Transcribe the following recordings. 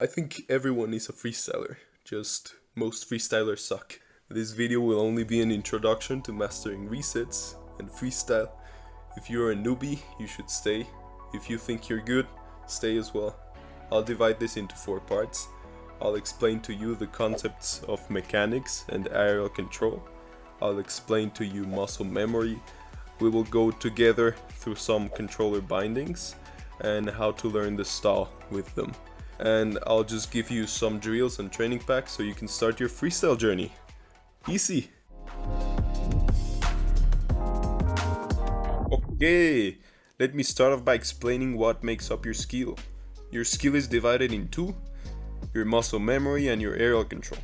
I think everyone is a freestyler, just most freestylers suck. This video will only be an introduction to mastering resets and freestyle. If you're a newbie, you should stay. If you think you're good, stay as well. I'll divide this into 4 parts. I'll explain to you the concepts of mechanics and aerial control. I'll explain to you muscle memory. We will go together through some controller bindings and how to learn the style with them. And I'll just give you some drills and training packs so you can start your freestyle journey. Easy! Okay, let me start off by explaining what makes up your skill. Your skill is divided in 2, your muscle memory and your aerial control.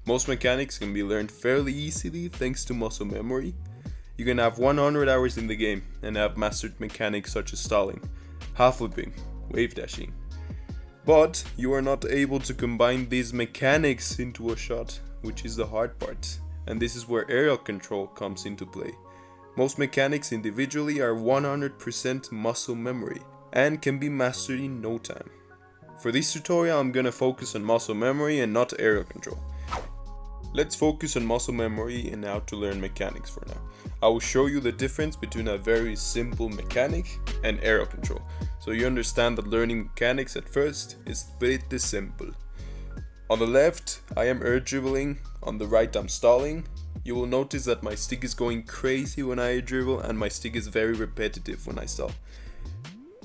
Most mechanics can be learned fairly easily thanks to muscle memory. You can have 100 hours in the game and have mastered mechanics such as stalling, half flipping, wave dashing. But you are not able to combine these mechanics into a shot, which is the hard part. And this is where aerial control comes into play. Most mechanics individually are 100% muscle memory and can be mastered in no time. For this tutorial I'm gonna focus on muscle memory and not aerial control. Let's focus on muscle memory and how to learn mechanics for now. I will show you the difference between a very simple mechanic and aerial control, so you understand that learning mechanics at first is pretty simple. On the left, I am air dribbling, on the right I'm stalling. You will notice that my stick is going crazy when I dribble and my stick is very repetitive when I stall.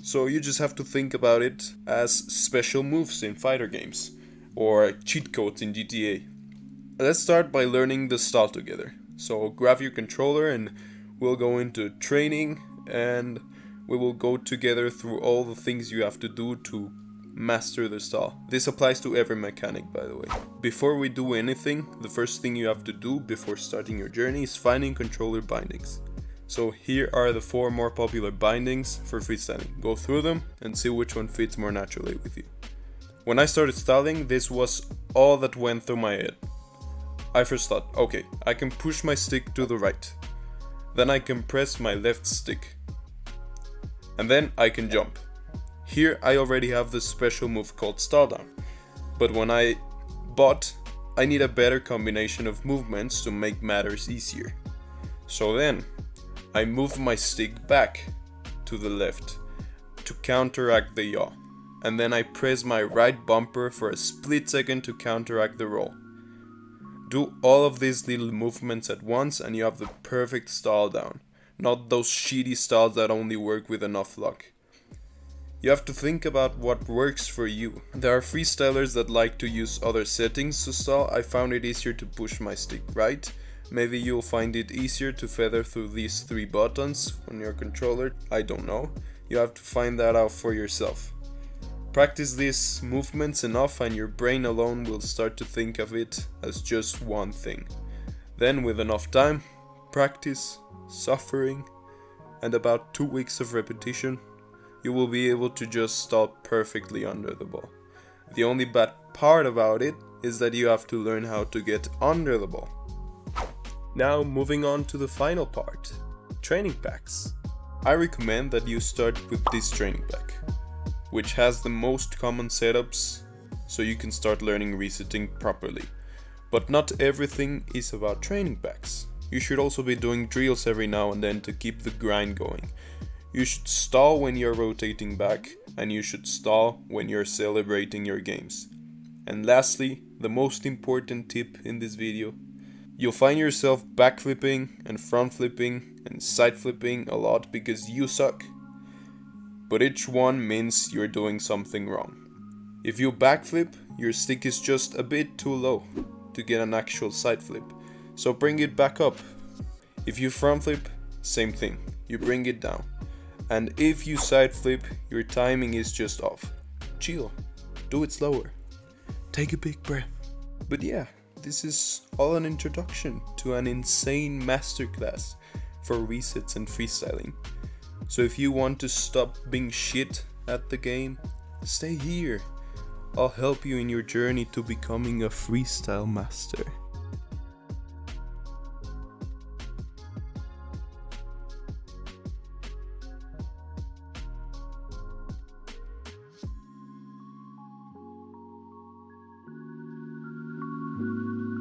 So you just have to think about it as special moves in fighter games or cheat codes in GTA. Let's start by learning the style together. So grab your controller and we'll go into training and we will go together through all the things you have to do to master the style. This applies to every mechanic, by the way. Before we do anything, the first thing you have to do before starting your journey is finding controller bindings. So here are the 4 more popular bindings for freestyling. Go through them and see which one fits more naturally with you. When I started styling, this was all that went through my head. I first thought, okay, I can push my stick to the right. Then I can press my left stick. And then I can jump. Here I already have the special move called stall down. But I need a better combination of movements to make matters easier. So then, I move my stick back to the left to counteract the yaw. And then I press my right bumper for a split second to counteract the roll. Do all of these little movements at once and you have the perfect stall down, not those shitty stalls that only work with enough luck. You have to think about what works for you. There are freestylers that like to use other settings to stall. I found it easier to push my stick right. Maybe you'll find it easier to feather through these 3 buttons on your controller. I don't know. You have to find that out for yourself. Practice these movements enough and your brain alone will start to think of it as just one thing. Then with enough time, practice, suffering, and about 2 weeks of repetition, you will be able to just stall perfectly under the ball. The only bad part about it is that you have to learn how to get under the ball. Now moving on to the final part, training packs. I recommend that you start with this training pack, which has the most common setups so you can start learning resetting properly. But not everything is about training packs. You should also be doing drills every now and then to keep the grind going. You should stall when you're rotating back and you should stall when you're celebrating your games. And lastly, the most important tip in this video, you'll find yourself backflipping and front flipping and side flipping a lot because you suck. But each one means you're doing something wrong. If you backflip, your stick is just a bit too low to get an actual side flip, so bring it back up. If you front flip, same thing, you bring it down. And if you side flip, your timing is just off. Chill, do it slower, take a big breath. But yeah, this is all an introduction to an insane masterclass for resets and freestyling. So if you want to stop being shit at the game, stay here. I'll help you in your journey to becoming a freestyle master.